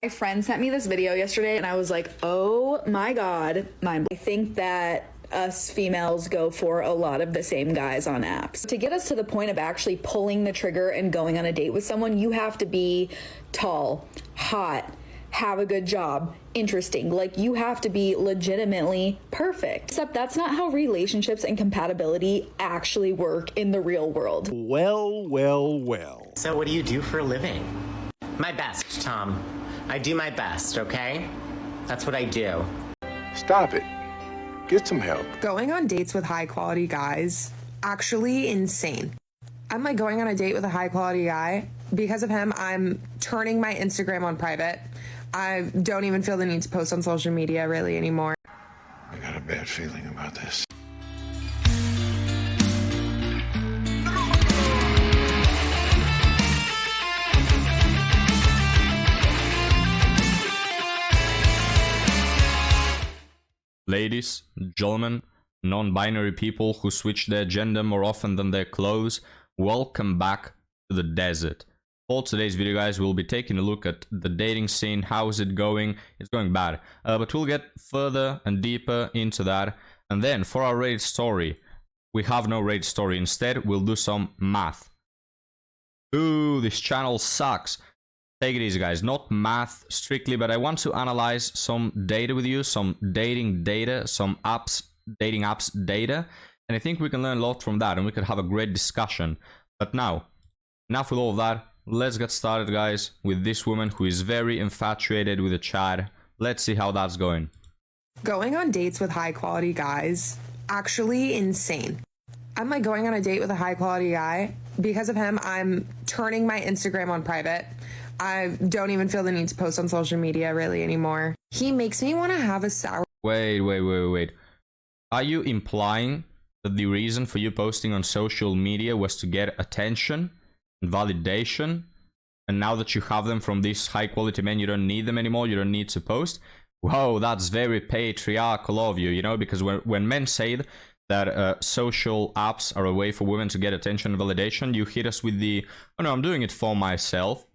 My friend sent me this video yesterday and I was like, oh my God, I think that us females go for a lot of the same guys on apps. To get us to the point of actually pulling the trigger and going on a date with someone, you have to be tall, hot, have a good job, interesting. Like, you have to be legitimately perfect. Except that's not how relationships and compatibility actually work in the real world. Well, well, well. So what do you do for a living? My best, Tom. I do my best, okay? That's what I do. Stop it. Get some help. Going on dates with high quality guys, actually insane. I'm like going on a date with a high quality guy. Because of him, I'm turning my Instagram on private. I don't even feel the need to post on social media really anymore. I got a bad feeling about this. Ladies, gentlemen, non-binary people who switch their gender more often than their clothes, welcome back to the desert. For today's video, guys, we'll be taking a look at the dating scene. How is it going? It's going bad. But we'll get further and deeper into that. And then for our raid story, we have no raid story. Instead, we'll do some math. Ooh, this channel sucks. Take it easy, guys. Not math strictly, but I want to analyze some data with you, some dating data, some apps, dating apps data. And I think we can learn a lot from that and we could have a great discussion. But now, enough with all of that. Let's get started, guys, with this woman who is very infatuated with a Chad. Let's see how that's going. Going on dates with high quality guys, actually insane. I'm like going on a date with a high quality guy. Because of him, I'm turning my Instagram on private. I don't even feel the need to post on social media really anymore. He makes me want to have a sour. Wait. Are you implying that the reason for you posting on social media was to get attention and validation? And now that you have them from these high quality men, you don't need them anymore? You don't need to post? Whoa, that's very patriarchal of you, you know? Because when men say that social apps are a way for women to get attention and validation, you hit us with the, oh no, I'm doing it for myself.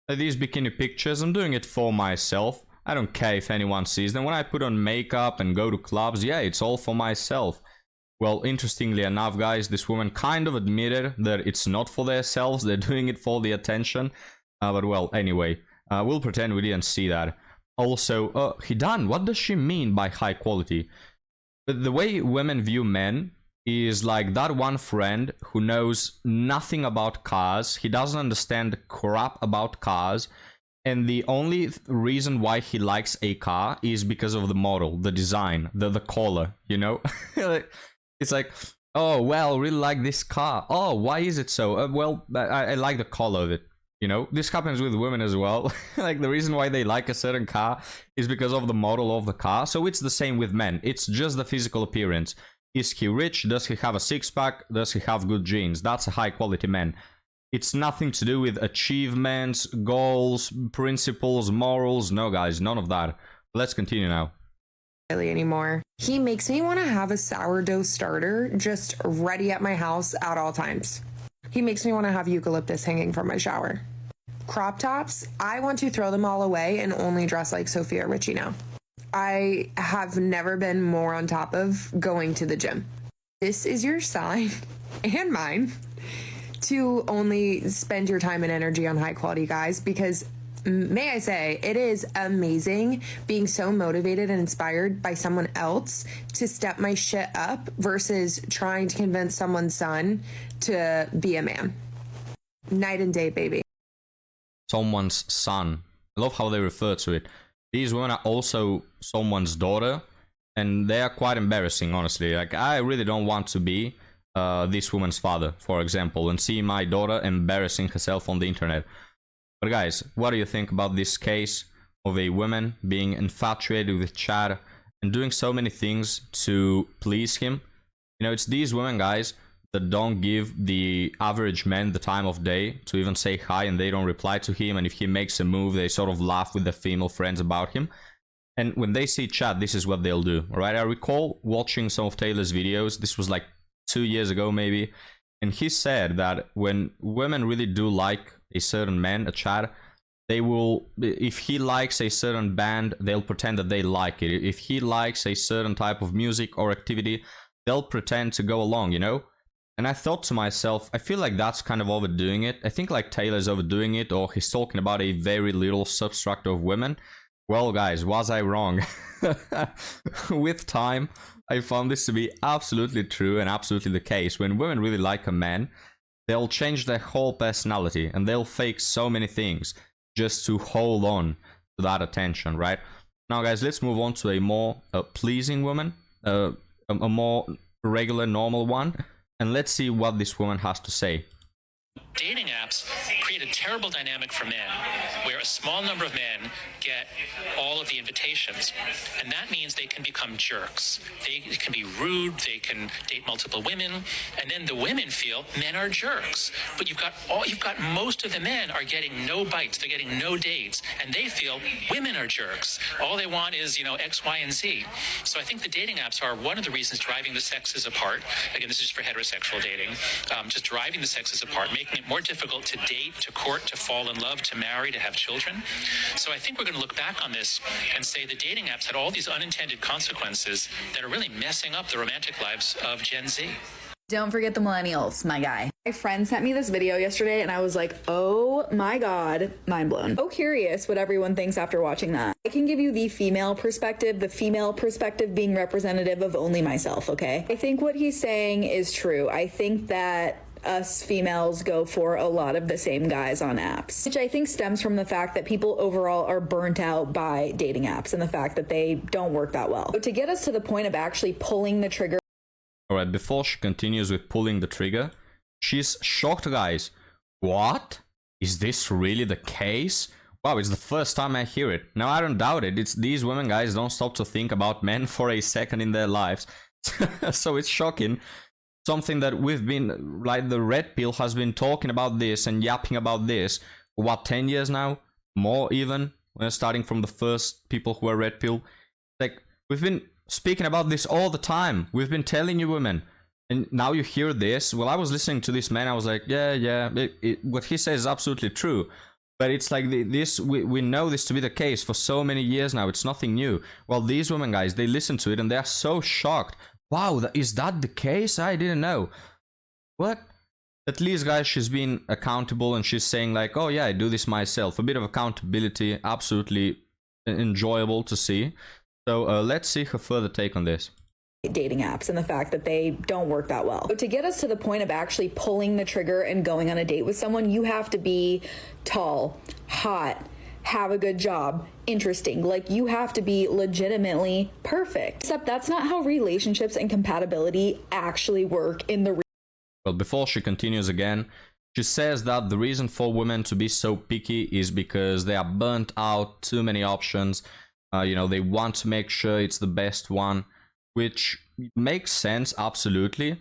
These bikini pictures, I'm doing it for myself. I don't care if anyone sees them. When I put on makeup and go to clubs, yeah, it's all for myself. Well, interestingly enough, guys, this woman kind of admitted that it's not for themselves. They're doing it for the attention. But well, anyway, we'll pretend we didn't see that. Also, Hidan, what does she mean by high quality? The way women view men is like that one friend who knows nothing about cars. He doesn't understand crap about cars. And the only reason why he likes a car is because of the model, the design, the color, you know? It's like, oh, well, really like this car. Oh, why is it so? Well, I like the color of it, you know? This happens with women as well. Like, the reason why they like a certain car is because of the model of the car. So it's the same with men. It's just the physical appearance. Is he rich? Does he have a six-pack? Does he have good genes? That's a high-quality man. It's nothing to do with achievements, goals, principles, morals. No, guys, none of that. Let's continue now. Really anymore. He makes me want to have a sourdough starter just ready at my house at all times. He makes me want to have eucalyptus hanging from my shower. Crop tops, I want to throw them all away and only dress like Sophia Richie now. I have never been more on top of going to the gym. This is your sign, and mine, to only spend your time and energy on high quality guys, because may I say, it is amazing being so motivated and inspired by someone else to step my shit up versus trying to convince someone's son to be a man. Night and day, baby. Someone's son. I love how they refer to it. These women are also someone's daughter, and they are quite embarrassing, honestly. Like, I really don't want to be this woman's father, for example, and see my daughter embarrassing herself on the internet. But guys, what do you think about this case of a woman being infatuated with Chad and doing so many things to please him? You know, it's these women, guys, that don't give the average man the time of day to even say hi, and they don't reply to him, and if he makes a move, they sort of laugh with their female friends about him. And when they see Chad, this is what they'll do, alright? I recall watching some of Taylor's videos. This was like 2 years ago maybe, and he said that when women really do like a certain man, a Chad, they will, if he likes a certain band, they'll pretend that they like it. If he likes a certain type of music or activity, they'll pretend to go along, you know? And I thought to myself, I feel like that's kind of overdoing it. I think like Taylor's overdoing it, or he's talking about a very little substructure of women. Well, guys, was I wrong? With time, I found this to be absolutely true and absolutely the case. When women really like a man, they'll change their whole personality and they'll fake so many things just to hold on to that attention, right? Now, guys, let's move on to a more pleasing woman, a more regular, normal one. And let's see what this woman has to say. Dating apps create a terrible dynamic for men, where a small number of men get all of the invitations. And that means they can become jerks. They can be rude, they can date multiple women, and then the women feel men are jerks. But you've got most of the men are getting no bites, they're getting no dates, and they feel women are jerks. All they want is, X, Y, and Z. So I think the dating apps are one of the reasons driving the sexes apart. Again, this is just for heterosexual dating. Just driving the sexes apart, making it more difficult to date, to court, to fall in love, to marry, to have children. So I think we're going to look back on this and say the dating apps had all these unintended consequences that are really messing up the romantic lives of Gen Z. Don't forget the millennials, my guy. My friend sent me this video yesterday and I was like, oh my God, mind blown. So curious what everyone thinks after watching that. I can give you the female perspective being representative of only myself, okay? I think what he's saying is true. I think that us females go for a lot of the same guys on apps, which I think stems from the fact that people overall are burnt out by dating apps and the fact that they don't work that well. So to get us to the point of actually pulling the trigger. Alright, before she continues with pulling the trigger, she's shocked, guys. What? Is this really the case? Wow, it's the first time I hear it. Now, I don't doubt it. It's these women, guys, don't stop to think about men for a second in their lives. So it's shocking. Something that we've been, like the Red Pill has been talking about this and yapping about this for what, 10 years now? More even, starting from the first people who were Red Pill. Like, we've been speaking about this all the time. We've been telling you women. And now you hear this. Well, I was listening to this man, I was like, yeah, what he says is absolutely true. But it's like we know this to be the case for so many years now. It's nothing new. Well, these women, guys, they listen to it and they're so shocked. Wow, is that the case? I didn't know. What? At least, guys, she's been accountable and she's saying like, oh yeah, I do this myself. A bit of accountability, absolutely enjoyable to see. So let's see her further take on this. Dating apps and the fact that they don't work that well. So to get us to the point of actually pulling the trigger and going on a date with someone, you have to be tall, hot, have a good job, interesting. Like, you have to be legitimately perfect. Except that's not how relationships and compatibility actually work in the Well, before she continues again, she says that the reason for women to be so picky is because they are burnt out, too many options. They want to make sure it's the best one, which makes sense, absolutely.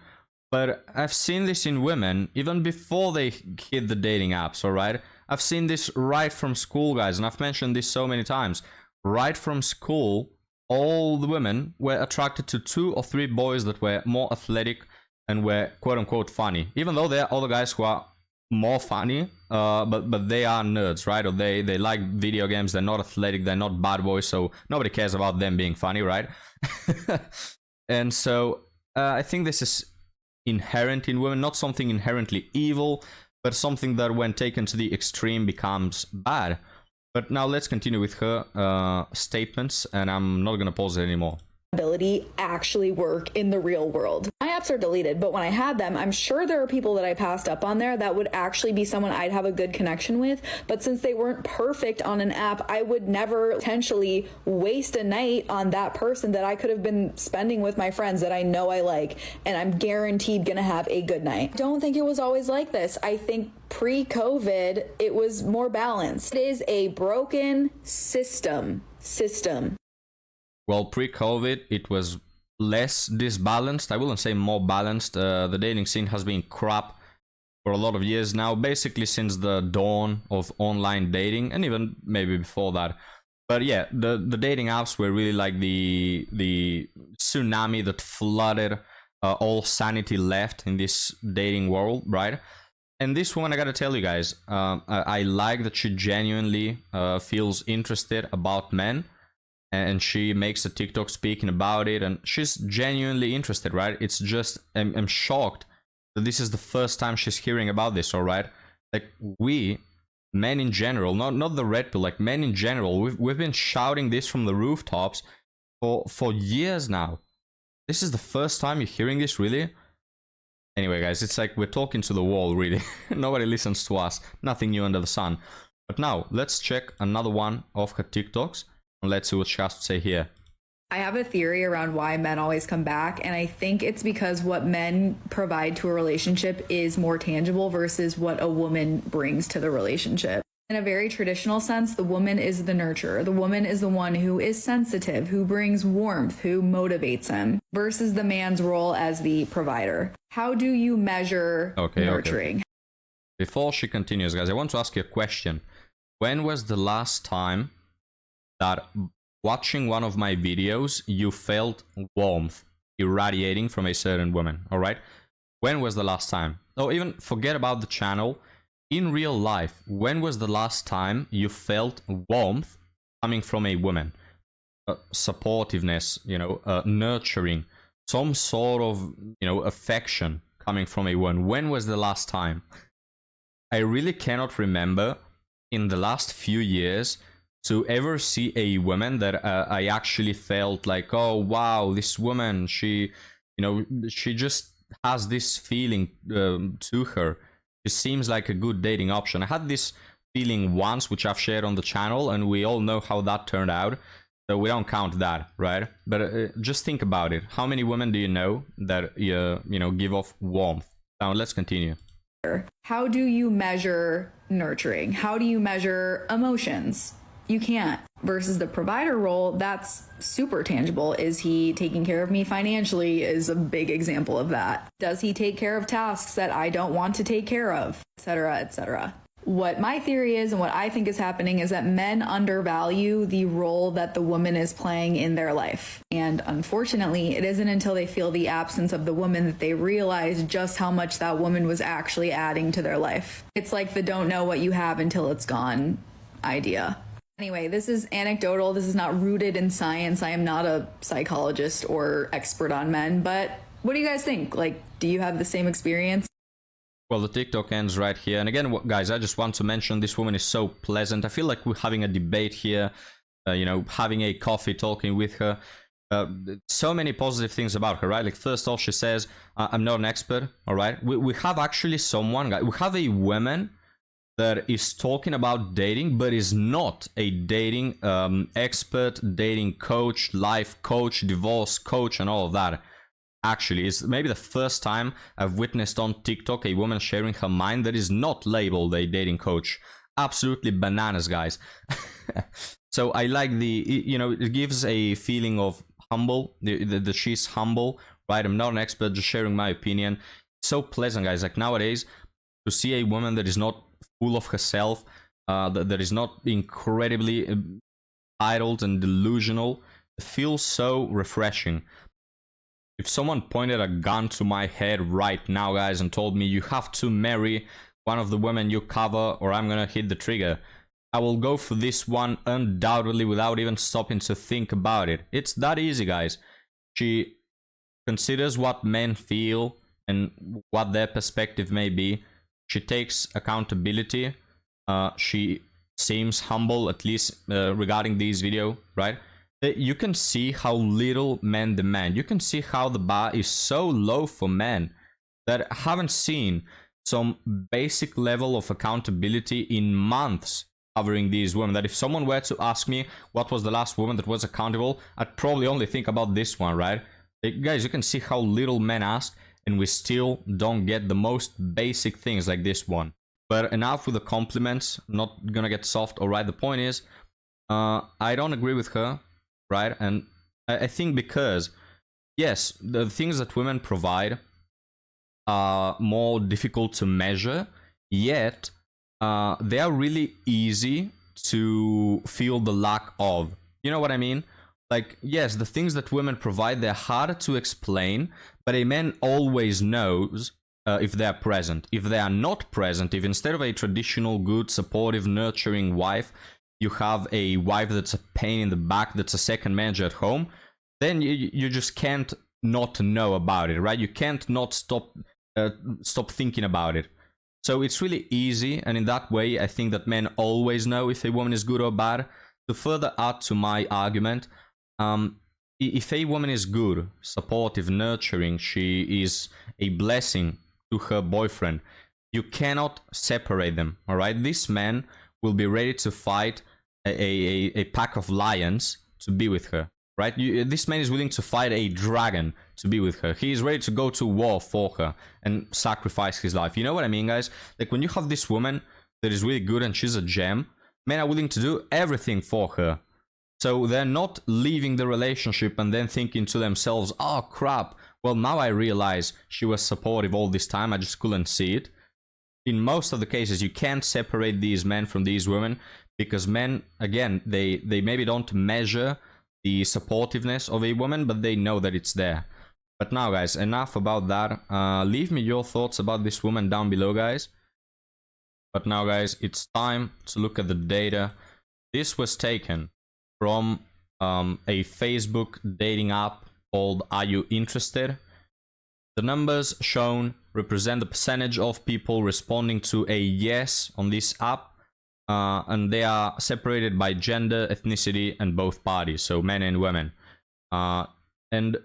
But I've seen this in women even before they hit the dating apps, alright? I've seen this right from school, guys, and I've mentioned this so many times. Right from school, all the women were attracted to 2 or 3 boys that were more athletic and were quote-unquote funny. Even though there are other guys who are more funny, but they are nerds, right? Or they like video games, they're not athletic, they're not bad boys, so nobody cares about them being funny, right? And so I think this is inherent in women, not something inherently evil, but something that when taken to the extreme becomes bad. But now let's continue with her statements, and I'm not going to pause it anymore. Ability actually work in the real world. My apps are deleted, but when I had them, I'm sure there are people that I passed up on there that would actually be someone I'd have a good connection with. But since they weren't perfect on an app, I would never potentially waste a night on that person that I could have been spending with my friends that I know I like, and I'm guaranteed gonna have a good night. I don't think it was always like this. I think pre-COVID, it was more balanced. It is a broken system. Well, pre-COVID, it was less disbalanced. I wouldn't say more balanced. The dating scene has been crap for a lot of years now, basically since the dawn of online dating, and even maybe before that. But yeah, the dating apps were really like the tsunami that flooded all sanity left in this dating world, right? And this woman, I gotta tell you guys, I like that she genuinely feels interested about men, and she makes a TikTok speaking about it, and she's genuinely interested, right? It's just, I'm shocked that this is the first time she's hearing about this, all right? Like, we, men in general, not the red pill, like men in general, we've been shouting this from the rooftops for years now. This is the first time you're hearing this, really? Anyway, guys, it's like we're talking to the wall, really. Nobody listens to us. Nothing new under the sun. But now, let's check another one of her TikToks, and let's see what she has to say here. I have a theory around why men always come back, and I think it's because what men provide to a relationship is more tangible versus what a woman brings to the relationship. In a very traditional sense, the woman is the nurturer. The woman is the one who is sensitive, who brings warmth, who motivates him, versus the man's role as the provider. How do you measure nurturing? Okay. Before she continues, guys, I want to ask you a question. When was the last time that watching one of my videos, you felt warmth irradiating from a certain woman, all right? When was the last time? Or even forget about the channel. In real life, when was the last time you felt warmth coming from a woman? Supportiveness, nurturing, some sort of, affection coming from a woman. When was the last time? I really cannot remember in the last few years to ever see a woman that I actually felt like, oh, wow, this woman, she just has this feeling to her. It seems like a good dating option. I had this feeling once, which I've shared on the channel, and we all know how that turned out. So we don't count that, right? But just think about it. How many women do you know that, give off warmth? Now, let's continue. How do you measure nurturing? How do you measure emotions? You can't. Versus the provider role, that's super tangible. Is he taking care of me financially is a big example of that. Does he take care of tasks that I don't want to take care of, etc., etc. What my theory is and what I think is happening is that men undervalue the role that the woman is playing in their life. And unfortunately, it isn't until they feel the absence of the woman that they realize just how much that woman was actually adding to their life. It's like the don't know what you have until it's gone idea. Anyway, this is anecdotal. This is not rooted in science. I am not a psychologist or expert on men, but what do you guys think? Like, do you have the same experience? Well, the TikTok ends right here. And again, guys, I just want to mention this woman is so pleasant. I feel like we're having a debate here, having a coffee, talking with her. So many positive things about her, right? Like, first off, she says, I'm not an expert, all right? We have actually someone, guys, we have a woman that is talking about dating, but is not a dating expert, dating coach, life coach, divorce coach, and all of that. Actually, it's maybe the first time I've witnessed on TikTok a woman sharing her mind that is not labeled a dating coach. Absolutely bananas, guys. So I like it gives a feeling of humble, that she's humble, right? I'm not an expert, just sharing my opinion. So pleasant, guys. Like, nowadays, to see a woman that is not full of herself, that is not incredibly entitled and delusional, feels so refreshing. If someone pointed a gun to my head right now, guys, and told me you have to marry one of the women you cover or I'm gonna hit the trigger, I will go for this one undoubtedly without even stopping to think about it. It's that easy, guys. She considers what men feel and what their perspective may be. She takes accountability. She seems humble, at least regarding this video, right? You can see how little men demand. You can see how the bar is so low for men that haven't seen some basic level of accountability in months covering these women. That if someone were to ask me what was the last woman that was accountable, I'd probably only think about this one, right? Guys, you can see how little men ask, and we still don't get the most basic things like this one. But enough with the compliments. I'm not gonna get soft, alright? The point is, I don't agree with her, right? And I think because, yes, the things that women provide are more difficult to measure, yet they are really easy to feel the lack of. You know what I mean? Like, yes, the things that women provide, they're harder to explain, but a man always knows if they are present. If they are not present, if instead of a traditional, good, supportive, nurturing wife, you have a wife that's a pain in the back, that's a second manager at home, then you just can't not know about it, right? You can't not stop thinking about it. So it's really easy, and in that way, I think that men always know if a woman is good or bad. To further add to my argument, if a woman is good, supportive, nurturing, she is a blessing to her boyfriend, you cannot separate them, all right? This man will be ready to fight a pack of lions to be with her, right? This man is willing to fight a dragon to be with her. He is ready to go to war for her and sacrifice his life. You know what I mean, guys? Like, when you have this woman that is really good and she's a gem, men are willing to do everything for her. So they're not leaving the relationship and then thinking to themselves, oh crap, well, now I realize she was supportive all this time, I just couldn't see it. In most of the cases, you can't separate these men from these women, because men, again, they maybe don't measure the supportiveness of a woman, but they know that it's there. But now, guys, enough about that. Leave me your thoughts about this woman down below, guys. But now, guys, it's time to look at the data. This was taken from a Facebook dating app called Are You Interested? The numbers shown represent the percentage of people responding to a yes on this app, and they are separated by gender, ethnicity, and both parties, so men and women. And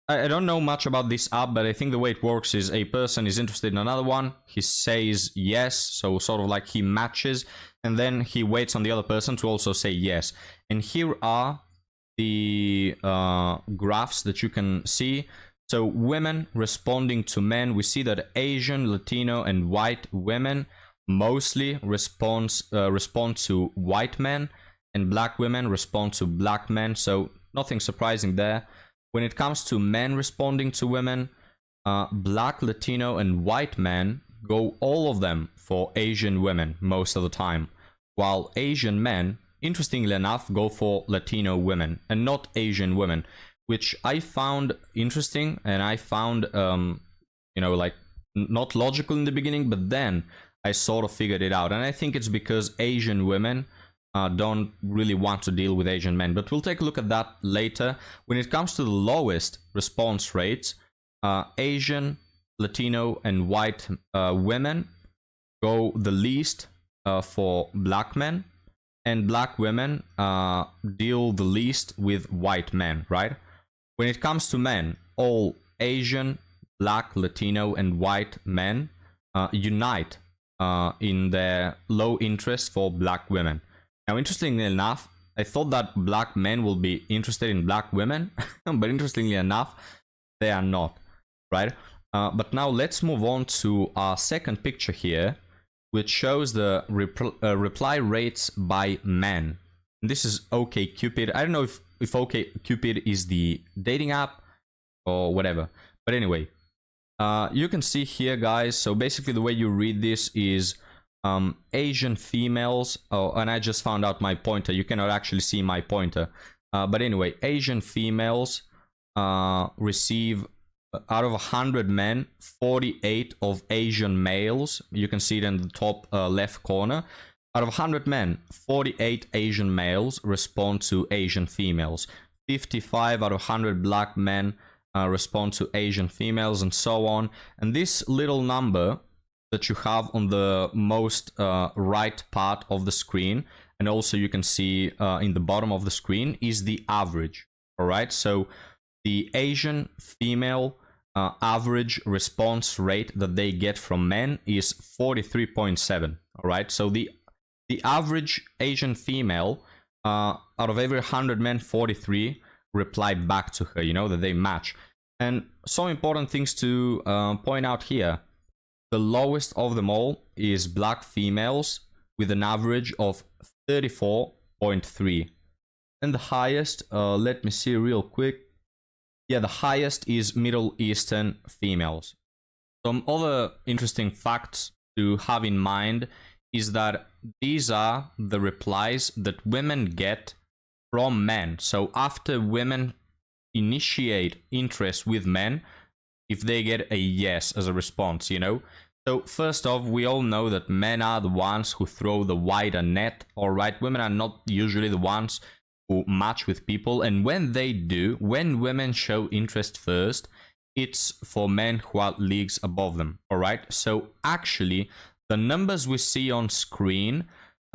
I don't know much about this app, but I think the way it works is a person is interested in another one, he says yes, so sort of like he matches, and then he waits on the other person to also say yes. And here are the graphs that you can see. So women responding to men, we see that Asian, Latino, and white women mostly respond to white men, and black women respond to black men, so nothing surprising there. When it comes to men responding to women, black, Latino, and white men go, all of them, for Asian women most of the time, while Asian men, interestingly enough, go for Latino women and not Asian women, which I found interesting, and I found, you know, like, not logical in the beginning, but then I sort of figured it out. And I think it's because Asian women don't really want to deal with Asian men, but we'll take a look at that later. When it comes to the lowest response rates, Asian, Latino, and white women go the least for black men, and black women deal the least with white men, right? When it comes to men, all Asian, black, Latino, and white men unite in their low interest for black women. Now, interestingly enough, I thought that black men will be interested in black women, but interestingly enough, they are not, right? But now let's move on to our second picture here, which shows the reply rates by men. And this is OkCupid. I don't know if OkCupid is the dating app or whatever, but anyway, you can see here, guys. So basically the way you read this is Asian females, and I just found out my pointer, you cannot actually see my pointer, but anyway, Asian females receive, out of 100 men, 48 of Asian males. You can see it in the top left corner. Out of 100 men, 48 Asian males respond to Asian females. 55 out of 100 black men respond to Asian females, and so on. And this little number that you have on the most right part of the screen, and also you can see in the bottom of the screen, is the average. All right, so the Asian female average response rate that they get from men is 43.7. All right, so the average Asian female, out of every 100 men, 43 reply back to her, you know, that they match. And some important things to point out here. The lowest of them all is black females with an average of 34.3. And the highest, let me see real quick. Yeah, the highest is Middle Eastern females. Some other interesting facts to have in mind is that these are the replies that women get from men. So after women initiate interest with men, if they get a yes as a response, you know? So first off, we all know that men are the ones who throw the wider net, alright? Women are not usually the ones who match with people, and when they do, when women show interest first, it's for men who are leagues above them, alright? So actually, the numbers we see on screen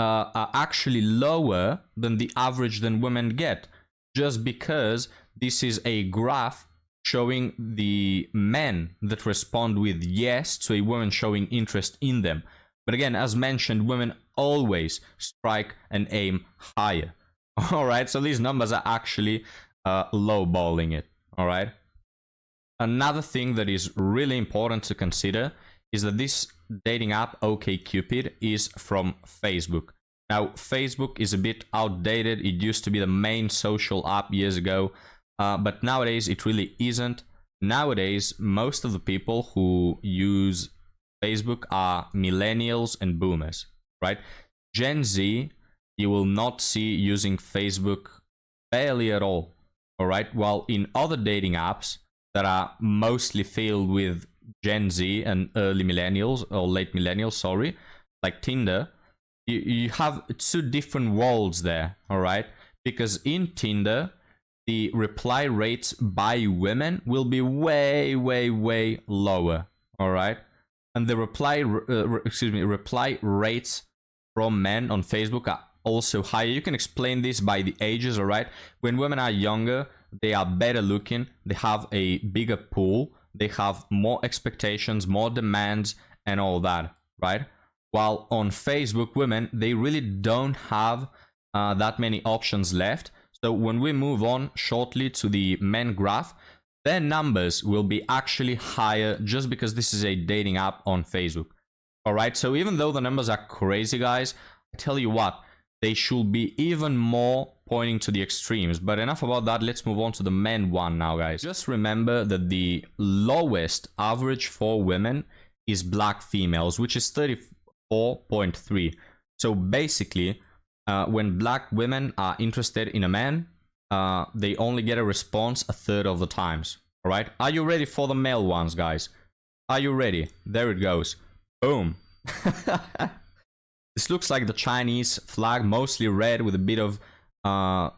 are actually lower than the average than women get, just because this is a graph showing the men that respond with yes to a woman showing interest in them. But again, as mentioned, women always strike and aim higher. All right, so these numbers are actually lowballing it. All right. Another thing that is really important to consider is that this dating app OkCupid is from Facebook. Now, Facebook is a bit outdated. It used to be the main social app years ago. But nowadays, it really isn't. Nowadays, most of the people who use Facebook are millennials and boomers, right? Gen Z, you will not see using Facebook barely at all, all right? While in other dating apps that are mostly filled with Gen Z and early millennials, or late millennials, sorry, like Tinder, you have two different worlds there, all right? Because in Tinder, the reply rates by women will be way, way, way lower, all right? And the reply rates from men on Facebook are also higher. You can explain this by the ages, all right? When women are younger, they are better looking, they have a bigger pool, they have more expectations, more demands, and all that, right? While on Facebook, women, they really don't have that many options left. So when we move on shortly to the men graph, their numbers will be actually higher just because this is a dating app on Facebook. All right, so even though the numbers are crazy, guys, I tell you what, they should be even more pointing to the extremes. But enough about that, let's move on to the men one now, guys. Just remember that the lowest average for women is black females, which is 34.3. So basically, when black women are interested in a man, they only get a response a third of the times. All right, are you ready for the male ones, guys? Are you ready? There it goes. Boom. This looks like the Chinese flag, mostly red with a bit of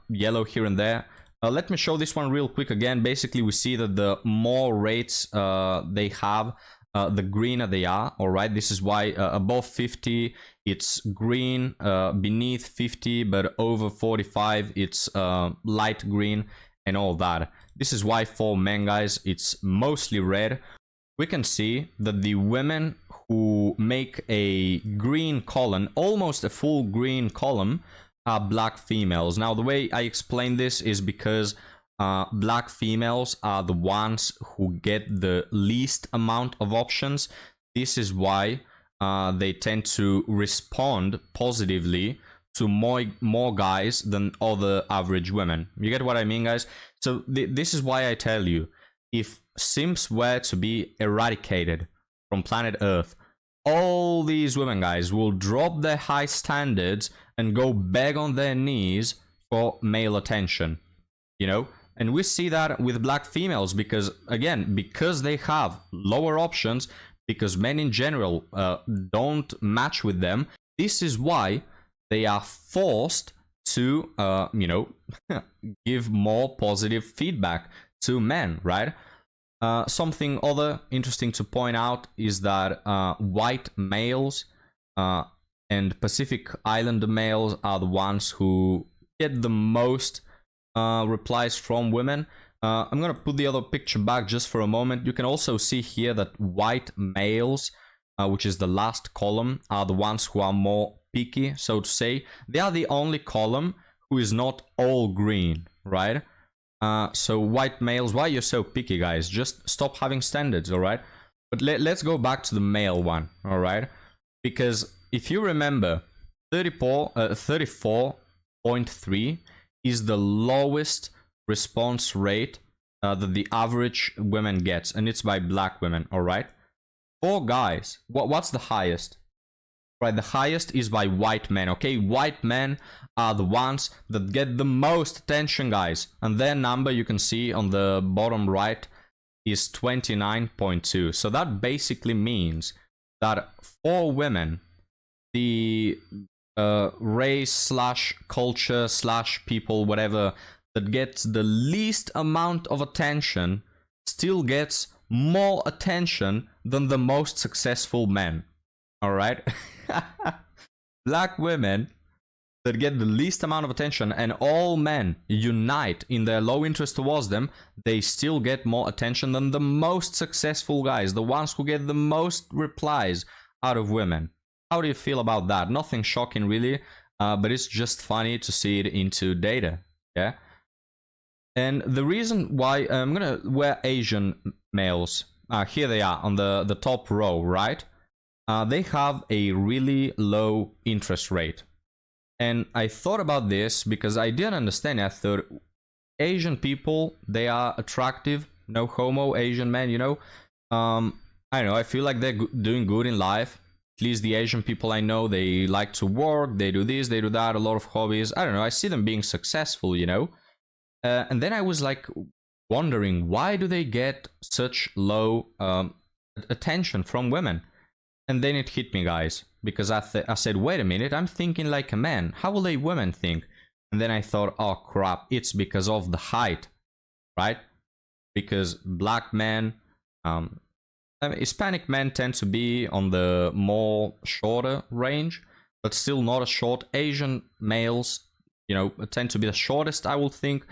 yellow here and there. Let me show this one real quick again. Basically, we see that the more rates they have, the greener they are. All right, this is why above 50 it's green, beneath 50 but over 45 it's light green and all that. This is why for men, guys, it's mostly red. We can see that the women who make a green column, almost a full green column, are black females. Now, the way I explain this is because black females are the ones who get the least amount of options. This is why they tend to respond positively to more guys than other average women. You get what I mean, guys? So this is why I tell you, if simps were to be eradicated from planet Earth, all these women, guys, will drop their high standards and go beg on their knees for male attention, you know? And we see that with black females because, again, because they have lower options, because men in general don't match with them, this is why they are forced to, you know, give more positive feedback to men, right? Something other interesting to point out is that white males and Pacific Islander males are the ones who get the most replies from women. I'm gonna put the other picture back just for a moment. You can also see here that white males, which is the last column, are the ones who are more picky, so to say. They are the only column who is not all green, right? So white males, why you're so picky, guys? Just stop having standards, all right? But let's go back to the male one, all right? Because if you remember, 34.3 is the lowest response rate that the average women gets, and it's by black women, all right? For guys, what's the highest? Right, the highest is by white men, okay? White men are the ones that get the most attention, guys. And their number you can see on the bottom right is 29.2. So that basically means that for women, the race slash culture slash people, whatever, that gets the least amount of attention still gets more attention than the most successful men. All right? Black women that get the least amount of attention and all men unite in their low interest towards them, they still get more attention than the most successful guys, the ones who get the most replies out of women. How do you feel about that? Nothing shocking really, but it's just funny to see it into data, yeah? And the reason why I'm gonna wear Asian males, here they are on the top row, right? They have a really low interest rate. And I thought about this because I didn't understand it. I thought Asian people, they are attractive, no homo, Asian men, you know. I don't know, I feel like they're doing good in life. At least the Asian people I know, they like to work, they do this, they do that, a lot of hobbies. I don't know, I see them being successful, you know. And then I was like wondering, why do they get such low attention from women? And then it hit me, guys, because I said, wait a minute, I'm thinking like a man. How will a woman think? And then I thought, oh crap, it's because of the height, right? Because black men, Hispanic men tend to be on the more shorter range, but still not as short. Asian males, you know, tend to be the shortest, I would think.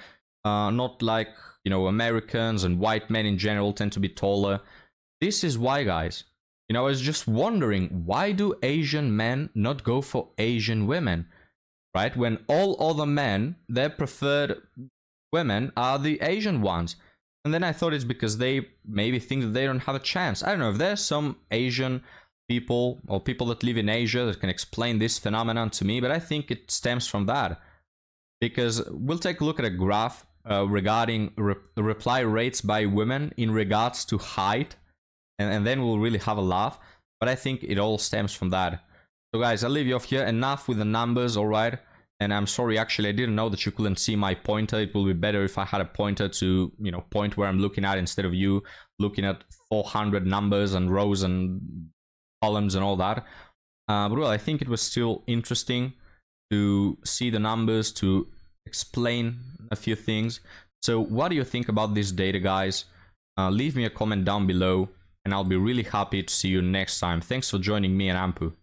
Not like, you know, Americans and white men in general tend to be taller. This is why, guys. You know, I was just wondering, why do Asian men not go for Asian women, right? When all other men, their preferred women are the Asian ones. And then I thought it's because they maybe think that they don't have a chance. I don't know if there's some Asian people or people that live in Asia that can explain this phenomenon to me, but I think it stems from that. Because we'll take a look at a graph regarding reply rates by women in regards to height. And then we'll really have a laugh. But I think it all stems from that. So guys, I'll leave you off here. Enough with the numbers, alright? And I'm sorry, actually, I didn't know that you couldn't see my pointer. It will be better if I had a pointer to, you know, point where I'm looking at instead of you looking at 400 numbers and rows and columns and all that. But well, I think it was still interesting to see the numbers, to explain a few things. So what do you think about this data, guys? Leave me a comment down below. And I'll be really happy to see you next time. Thanks for joining me and Ampu.